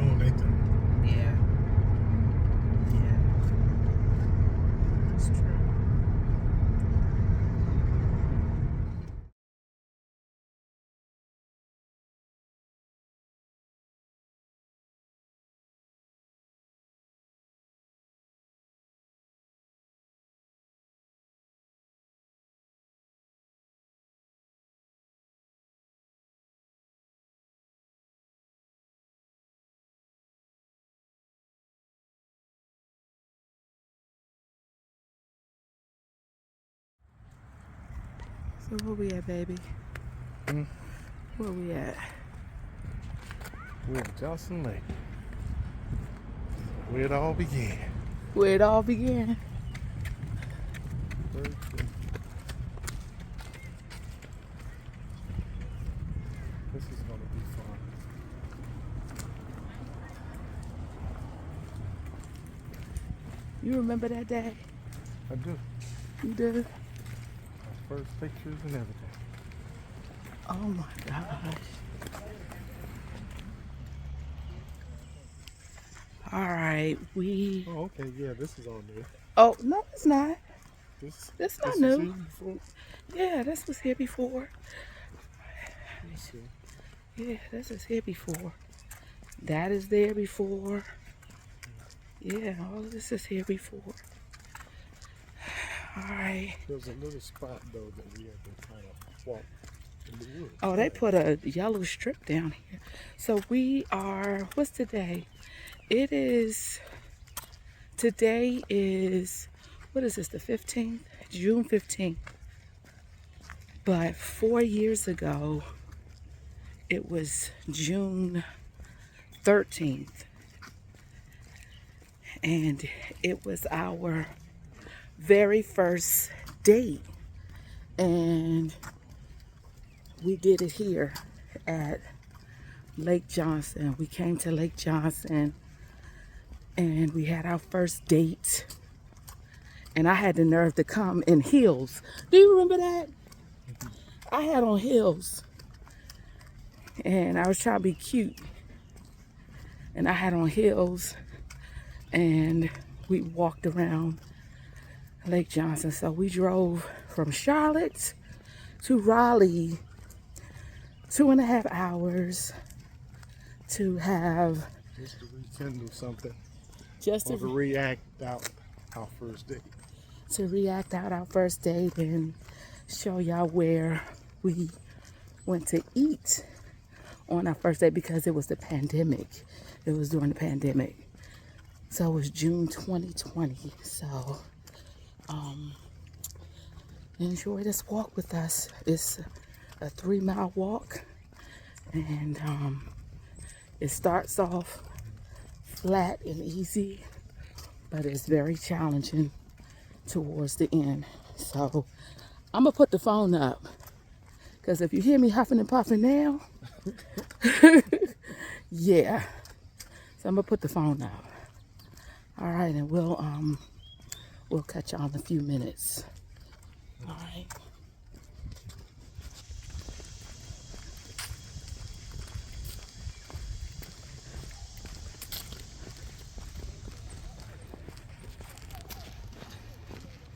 doing their thing. Yeah. Yeah. It's true. So where we at, baby? Where we at? We're at Johnson Lake. Where it all began. Where it all began. Very true. This is gonna be fun. You remember that day? I do. You do? My first pictures and everything. Oh my gosh. All right, we. Oh, okay. Yeah, this is on there. Oh no, it's not. This not was new. here before? Yeah, this was here before. Let me see. Yeah, this is here before. That is there before. Yeah, all of this is here before. All right. There's a little spot though that we had to kind of walk in the woods. Oh, they put a yellow strip down here. So we are, what's today? It is, today is, what is this, the 15th? June 15th. But 4 years ago, it was June 13th. And it was our very first date. And we did it here at Lake Johnson. We came to Lake Johnson and we had our first date. And I had the nerve to come in heels. Do you remember that? I had on heels. And I was trying to be cute. And I had on heels. And we walked around Lake Johnson. So we drove from Charlotte to Raleigh, 2.5 hours to have. Just to rekindle something. Just to react out our first date. To react out our first date and show y'all where we went to eat on our first date because it was the pandemic. It was during the pandemic. So it was June 2020. So enjoy this walk with us. It's a 3-mile walk and it starts off flat and easy, but it's very challenging towards the end. So I'm gonna put the phone up because if you hear me huffing and puffing now, yeah. So I'm gonna put the phone up. All right, and we'll catch y'all in a few minutes. All right.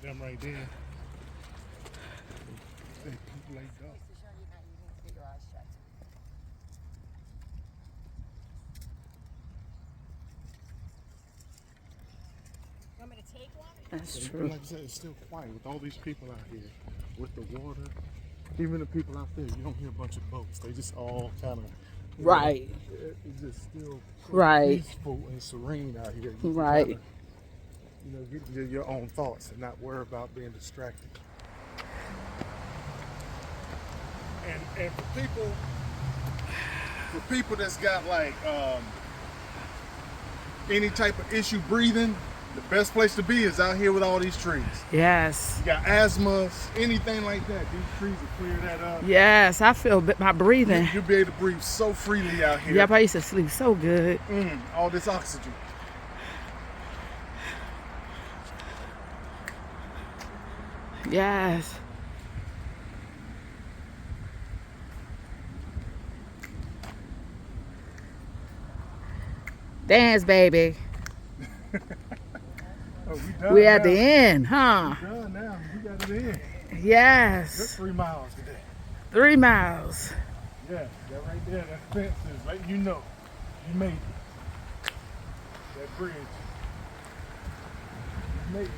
Them right there. They people like that. Want me to take one? That's true. Like I said, it's still quiet with all these people out here with the water. Even the people out there, you don't hear a bunch of boats. They just all kind of Right. It's just still so Right. peaceful and serene out here. You Right. Kinda, get into your own thoughts and not worry about being distracted. And for people that's got like any type of issue breathing, the best place to be is out here with all these trees. Yes. You got asthma, anything like that. These trees will clear that up. Yes, I feel my breathing. You'll be able to breathe so freely out here. Yep, I used to sleep so good. All this oxygen. Yes. Dance, baby. Oh, we done We at now. the end, huh? We done now. We got it in. Just Yes. 3 miles today. 3 miles. Yeah, that right there, that fence is letting you know you made it. That bridge. You made it.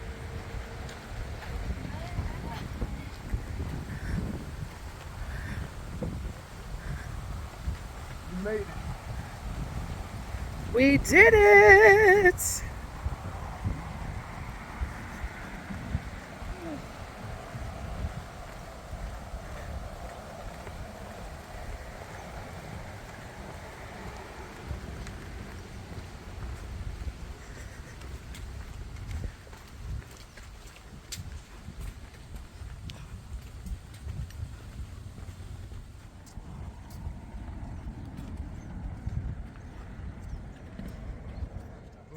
You made it. We did it.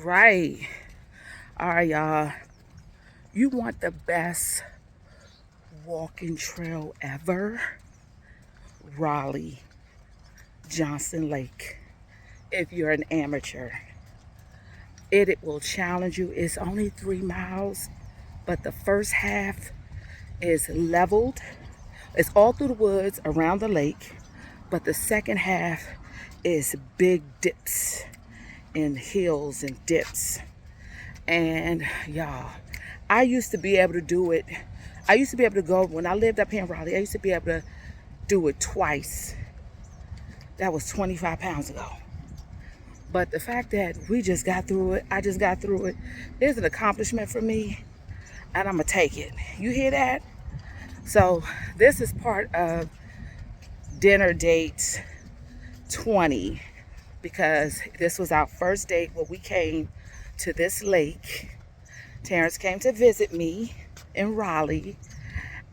Right. All right, y'all. You want the best walking trail ever? Raleigh, Johnson Lake. If you're an amateur, it will challenge you. It's only 3 miles, but the first half is leveled. It's all through the woods around the lake, but the second half is big dips and hills and dips. And y'all, I used to be able to do it. I used to be able to go, when I lived up here in Raleigh, I used to be able to do it twice. That was 25 pounds ago. But the fact that we just got through it, I just got through it, is an accomplishment for me, and I'm gonna take it. You hear that? So this is part of dinner date 20, because this was our first date where we came to this lake. Terence came to visit me in Raleigh,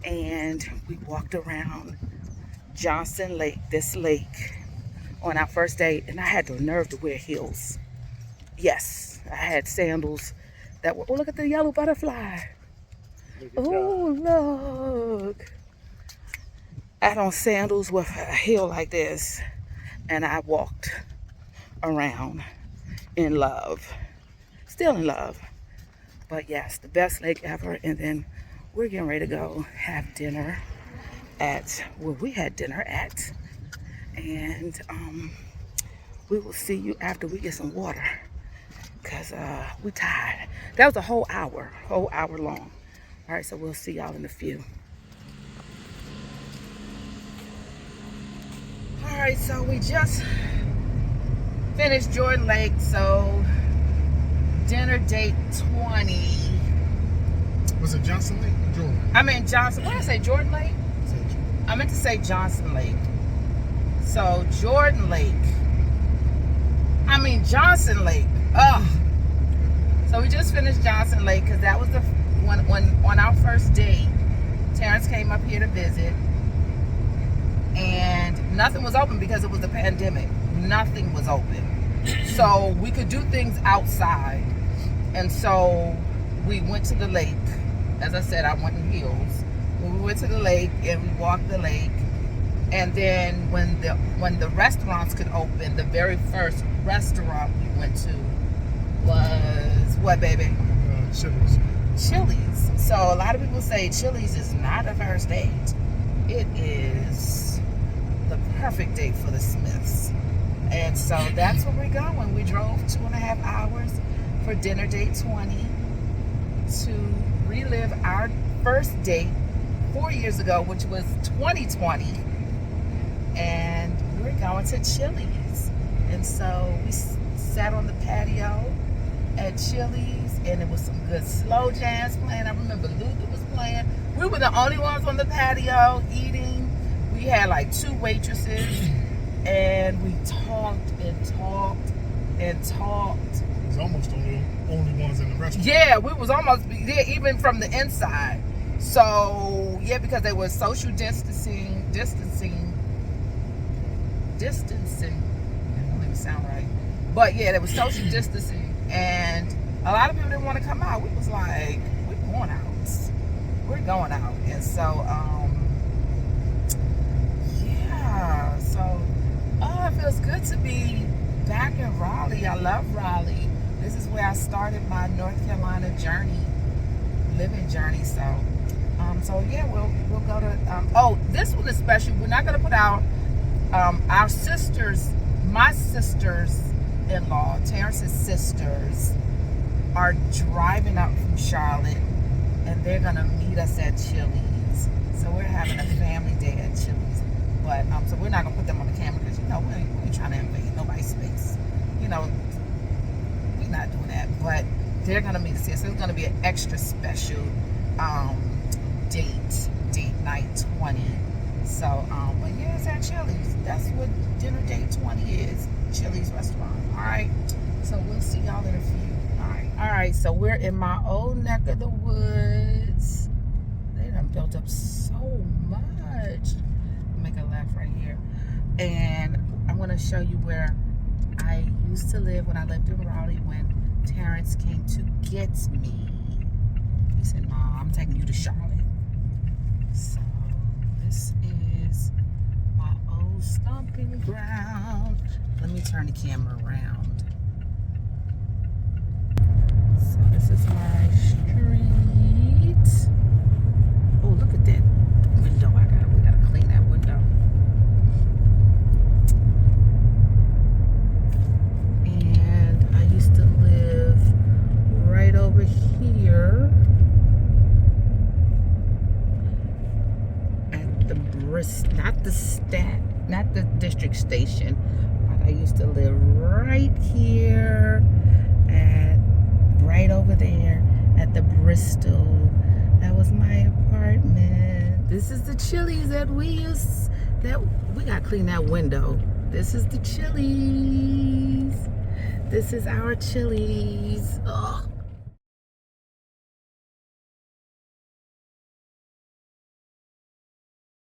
and we walked around Johnson Lake, this lake, on our first date, and I had the nerve to wear heels. Yes, I had sandals that were, oh, look at the yellow butterfly. Oh, look. I had on sandals with a heel like this, and I walked around in love. Still in love. But yes, the best lake ever. And then we're getting ready to go have dinner at where we had dinner at. And we will see you after we get some water, because we tired. That was a whole hour long. All right, so we'll see y'all in a few. All right, so we just finished Jordan Lake, so dinner date 20. Was it Johnson Lake or Jordan? I mean Johnson, what did I say, Jordan Lake? I meant to say Johnson Lake. So Jordan Lake. I mean Johnson Lake. Ugh. So we just finished Johnson Lake, because that was the when on our first date, Terrence came up here to visit, and nothing was open because it was the pandemic. Nothing was open. So we could do things outside. And so we went to the lake. As I said, I went in heels. We went to the lake and we walked the lake. And then when the restaurants could open, the very first restaurant we went to was what, baby? Chili's. Chili's. So a lot of people say Chili's is not a first date. It is the perfect date for the Smiths. And so that's where we're going. We drove 2.5 hours for dinner date 20 to relive our first date 4 years ago, which was 2020. And we're going to Chili's. And so we sat on the patio at Chili's, and it was some good slow jams playing. I remember Luther was playing. We were the only ones on the patio eating. We had like 2 waitresses, and we talked and talked and talked. It was almost the only ones in the restaurant. Yeah, we was almost there, even from the inside. So yeah, because they were social distancing. That don't even sound right. But yeah, they were social distancing, and a lot of people didn't want to come out. We was like, we're going out. We're going out. And so yeah, so it feels good to be back in Raleigh. I love Raleigh. This is where I started my North Carolina journey, living journey. So yeah, we'll go to. Oh, this one is special. We're not gonna put out our sisters. My sisters-in-law, Terence's sisters, are driving up from Charlotte, and they're gonna meet us at Chili's. So we're having a family day at Chili's. But so we're not gonna put them on the camera because we ain't trying to invade nobody's space. We're not doing that. But they're gonna meet us here, so it's gonna be an extra special date night 20. So but yeah, it's at Chili's. That's what dinner date 20 is. Chili's restaurant. All right. So we'll see y'all in a few. All right. So we're in my old neck of the woods. They done built up so much. Make a left right here, and I'm going to show you where I used to live when I lived in Raleigh when Terence came to get me. He said, "Nah, I'm taking you to Charlotte." So this is my old stomping ground. Let me turn the camera around. So this is my street. Oh, look at that window I got. We gotta clean that window. And I used to live right over here at the not the district station, but I used to live right here right over there at the Bristol. That was my apartment. This is the Chili's that we gotta clean that window. This is the Chili's. This is our Chili's. Oh,